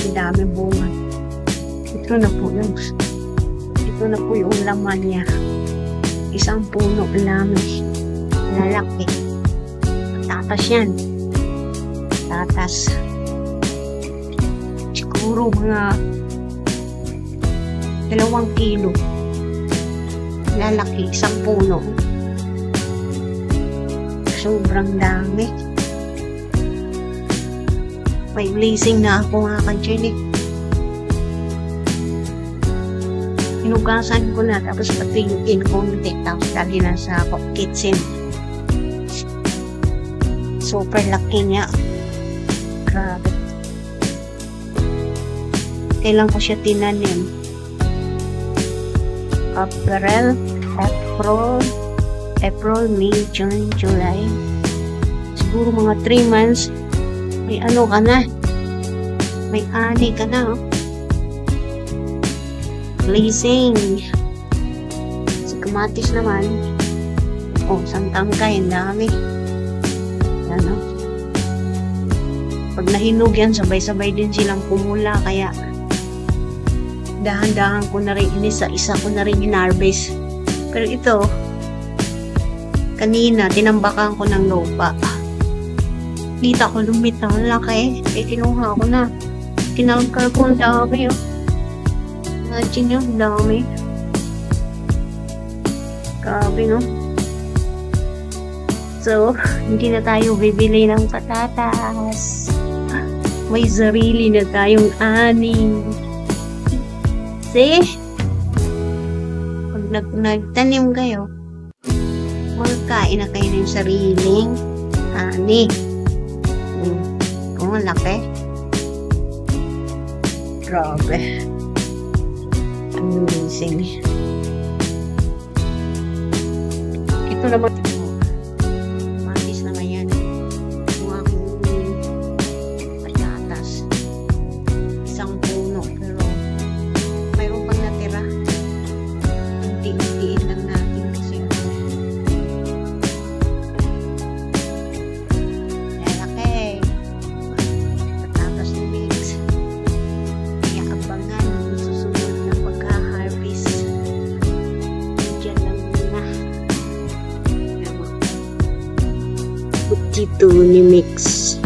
Ang dami bunga. Ito na po yung laman niya. Isang puno lang. Lalaki. Tatas yan. Tatas. Siguro mga 2 kilo. Lalaki. Isang puno. Sobrang dami. May blazing na ako mga ka-Jenny. Hinugasan ko na, tapos patingin konti, tapos dali na sa kitchen. Super laki niya. Grabe. Kailan ko siya tinanim? April, May, June, July. Siguro mga 3 months. May ano ka na. May ani ka na. Oh. Blazing. Si kamatis naman. Oh, santangkay. Ang dami. Yan o. Pag nahinog yan, sabay-sabay din silang kumula. Kaya, dahan-dahan ko na rin, isa ko na rin in-harvest. Pero ito, kanina, tinambakan ko ng lupa. Kita ko lumitaw, laki. Eh, kinuha ko na. Kinalkal ko ang dami. Oh. Imagine nyo, dami. Grabe, no? So, hindi na tayo bibili ng patatas. May sarili na tayong ani. See? Pag nagtanim kayo, magkain na kayo ng sariling ani. Kung laki. Grabe. Amazing. Ito naman. Matis naman yan. Yung aking patatas. Isang puno. Pero mayroon pang natira. Unti-untiin lang natin kasi lalaki. Patatas ni Mix. Kaya abangan yung susunod na pagka-harvest. Diyan lang muna. Dito ni Mix.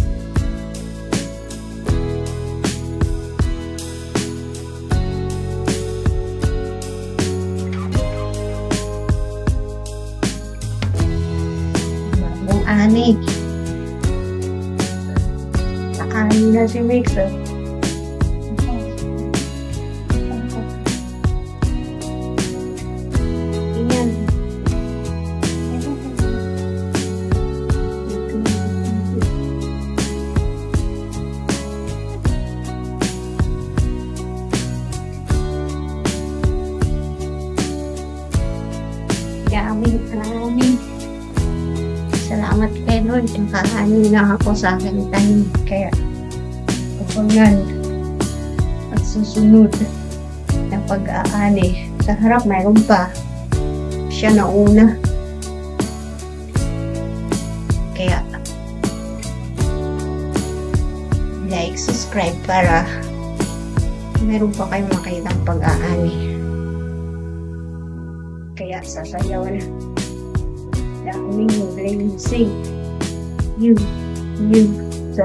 Bagong ani. Nakani na si Mix. Ayan. Dami. Salamat kay Lord. Nakakaano na ako sa akin tanim. Kaya, kapangan at susunod na pag-aani. Sa harap, mayroon pa. Siya na una. Kaya, like, subscribe para meron pa kayong makitang pag-aani. Kaya sasayaw na. Daming blazing. You, sa